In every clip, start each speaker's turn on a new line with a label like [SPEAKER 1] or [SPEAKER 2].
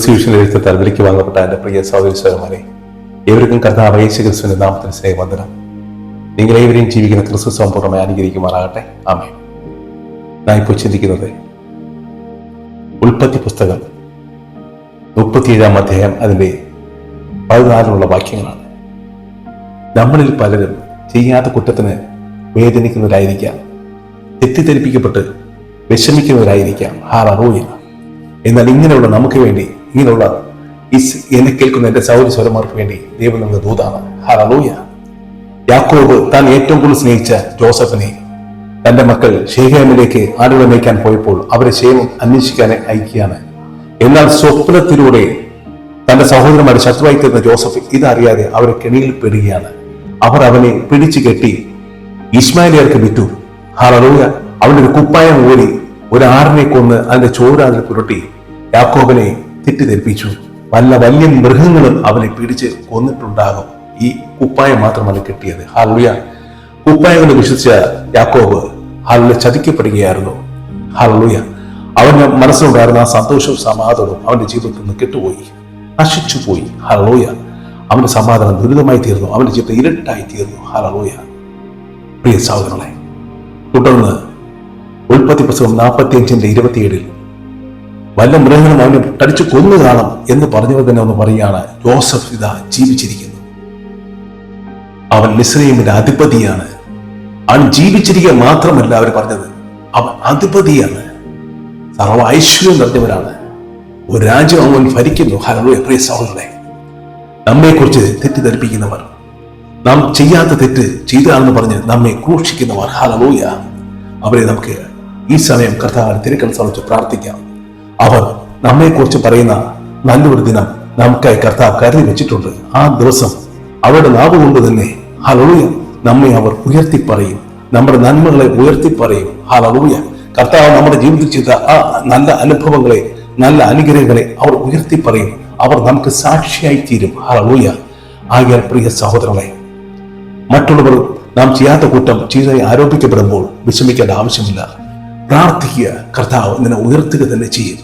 [SPEAKER 1] ജ്യോതിഷ എഴുത്തത്താൽ വിലയ്ക്ക് വാങ്ങപ്പെട്ട എൻ്റെ പ്രിയ സഹോദരി സഹോദരന്മാരെ, ഏവർക്കും കർത്താവ് യേശു ക്രിസ്തുവിന്റെ നാമത്തിൽ സ്നേഹവന്ദനം. നിങ്ങളേവരെയും ജീവിക്കുന്ന ക്രിസ്തു സമ്പൂർണ്ണമായി അനുഗ്രഹിക്കുമാറാകട്ടെ. ആമേൻ. ഞാൻ ഇപ്പോൾ ചിന്തിക്കുന്നത് ഉൽപ്പത്തി പുസ്തകം 37 അധ്യായം അതിൻ്റെ 14 വാക്യങ്ങളാണ്. നമ്മളിൽ പലരും ചെയ്യാത്ത കുറ്റത്തിന് വേദനിക്കുന്നവരായിരിക്കാം, തെറ്റിദ്ധരിപ്പിക്കപ്പെട്ട് വിഷമിക്കുന്നവരായിരിക്കാം. ഹല്ലേലൂയ. എന്നാൽ ഇങ്ങനെയുള്ള നമുക്ക് വേണ്ടി, ഇങ്ങനെയുള്ള എന്നെ കേൾക്കുന്ന എൻ്റെ സഹോദരി സ്വരന്മാർക്ക് വേണ്ടി ദൈവം നമുക്ക് ദൂതാണ്. ഹല്ലേലൂയ. യാക്കോബ് താൻ ഏറ്റവും കൂടുതൽ സ്നേഹിച്ച ജോസഫിനെ തന്റെ മക്കൾ ശേഖേമിലേക്ക് ആടുകളെ മേയ്ക്കാൻ പോയപ്പോൾ അവരെ ക്ഷേമം അന്വേഷിക്കാൻ അയക്കുകയാണ്. എന്നാൽ സ്വപ്നത്തിലൂടെ തന്റെ സഹോദരന്മാരെ ശത്രുവായി തീർന്ന ജോസഫ് ഇതറിയാതെ അവരെ കെണിയിൽ പെടുകയാണ്. അവർ അവനെ പിടിച്ചു കെട്ടി ഇസ്മായിലിയർക്ക് വിറ്റു. ഹല്ലേലൂയ. അവന്റെ ഒരു കുപ്പായം ഊരി ഒരു ആടിനെ കൊന്ന് അതിന്റെ ചോര അതിൽ പുരട്ടി യാക്കോബിനെ തെറ്റിദ്ധരിപ്പിച്ചു. വലിയ മൃഗങ്ങളും അവനെ പിടിച്ച് കൊന്നിട്ടുണ്ടാകും. ഈ കുപ്പായം മാത്രമല്ല കിട്ടിയത്. ഹല്ലേലൂയ. കുപ്പായം കൊണ്ട് വിശ്വസിച്ച യാക്കോബ് ഹല്ലേലൂയ ചതിക്കപ്പെടുകയായിരുന്നു. ഹല്ലേലൂയ. അവന്റെ മനസ്സിലുണ്ടായിരുന്ന ആ സന്തോഷവും സമാധാനവും അവന്റെ ജീവിതത്തിൽ നിന്ന് കെട്ടുപോയി, നശിച്ചുപോയി. ഹല്ലേലൂയ. അവന്റെ സമാധാനം ദുരിതമായി തീർന്നു, അവന്റെ ജീവിതം ഇരുട്ടായി തീർന്നു. ഹല്ലേലൂയ. പ്രിയ സഹോദരങ്ങളെ, തുടർന്ന് ഉൽപ്പത്തി പുസ്തകം 45:27 വല്ല മൃഗങ്ങളും അവനെ കടിച്ചു കൊന്നു കാണും എന്ന് പറഞ്ഞവർ തന്നെ ഒന്ന് പറയുകയാണ്, ജോസഫ് ഇതാ ജീവിച്ചിരിക്കുന്നു, അവൻ മിസ്രയീമിന്റെ അധിപതിയാണ്. അവൻ ജീവിച്ചിരിക്കുക മാത്രമല്ല, അവർ പറഞ്ഞത് അവൻ അധിപതിയാണ്, സർവ ഐശ്വര്യം നിറഞ്ഞവരാണ്, ഒരു രാജ്യം അവൻ ഭരിക്കുന്നു. ഹല്ലേലൂയ. പ്രിയ സഹോദരങ്ങളെ, നമ്മെക്കുറിച്ച് തെറ്റിദ്ധരിപ്പിക്കുന്നവർ, നാം ചെയ്യാത്ത തെറ്റ് ചെയ്താണെന്ന് പറഞ്ഞ് നമ്മെ ക്രൂശിക്കുന്നവർ, ഹല്ലേലൂയ, അവരെ നമുക്ക് ഈ സമയം കർത്താവിനെ തിരുക്കൽ സമർപ്പിച്ച് പ്രാർത്ഥിക്കാം. അവർ നമ്മെക്കുറിച്ച് പറയുന്ന നല്ലൊരു ദിനം നമുക്കായി കർത്താവ് കരുതി വെച്ചിട്ടുണ്ട്. ആ ദിവസം അവരുടെ നാവ് കൊണ്ട് തന്നെ ഹല്ലേലൂയ നമ്മെ അവർ ഉയർത്തി പറയും, നമ്മുടെ നന്മകളെ ഉയർത്തി പറയും. ഹല്ലേലൂയ. കർത്താവ് നമ്മുടെ ജീവിതത്തിൽ ചെയ്ത ആ നല്ല അനുഭവങ്ങളെ, നല്ല അനുഗ്രഹങ്ങളെ അവർ ഉയർത്തി പറയും. അവർ നമുക്ക് സാക്ഷിയായി തീരും. ഹല്ലേലൂയ. ആകയാൽ പ്രിയ സഹോദരങ്ങളെ, മറ്റുള്ളവർ നാം ചെയ്യാത്ത കുറ്റം ചെയ്തതായി ആരോപിക്കപ്പെടുമ്പോൾ വിഷമിക്കേണ്ട ആവശ്യമില്ല. പ്രാർത്ഥിക്കുക, കർത്താവ് നിന്നെ ഉയർത്തുക തന്നെ ചെയ്യും.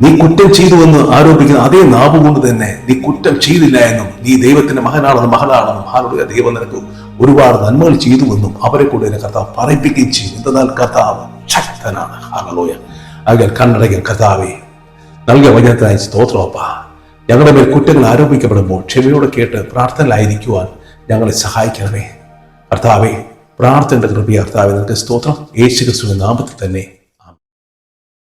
[SPEAKER 1] നീ കുറ്റം ചെയ്തു എന്ന് ആരോപിക്കുന്ന അതേ നാവ് കൊണ്ട് തന്നെ നീ കുറ്റം ചെയ്തില്ല എന്നും, നീ ദൈവത്തിന്റെ മകനാണെന്നും ഹല്ലേലൂയ, ദൈവം നിനക്ക് ഒരുപാട് നന്മകൾ ചെയ്തുവെന്നും അവരെ കൂടെ കർത്താവ് പറയിപ്പിക്കുകയും ചെയ്യും. എന്നാൽ കർത്താവ് ശക്തനാണ്. ഹല്ലേലൂയ. ആകയാൽ കണ്ണടയ്ക്കൽ, കർത്താവേ നൽകിയ വചനത്തിനായി സ്തോത്രമപ്പ. ഞങ്ങളുടെ മേൽ കുറ്റങ്ങൾ ആരോപിക്കപ്പെടുമ്പോൾ ക്ഷമയോടെ കേട്ട് പ്രാർത്ഥനയിലായിരിക്കുവാൻ ഞങ്ങളെ സഹായിക്കണമേ. കർത്താവേ, പ്രാർത്ഥനയുടെ കൃപ കർത്താവേ, നിനക്ക് സ്തോത്രം. യേശു ക്രിസ്തുവിന്റെ നാമത്തിൽ തന്നെ.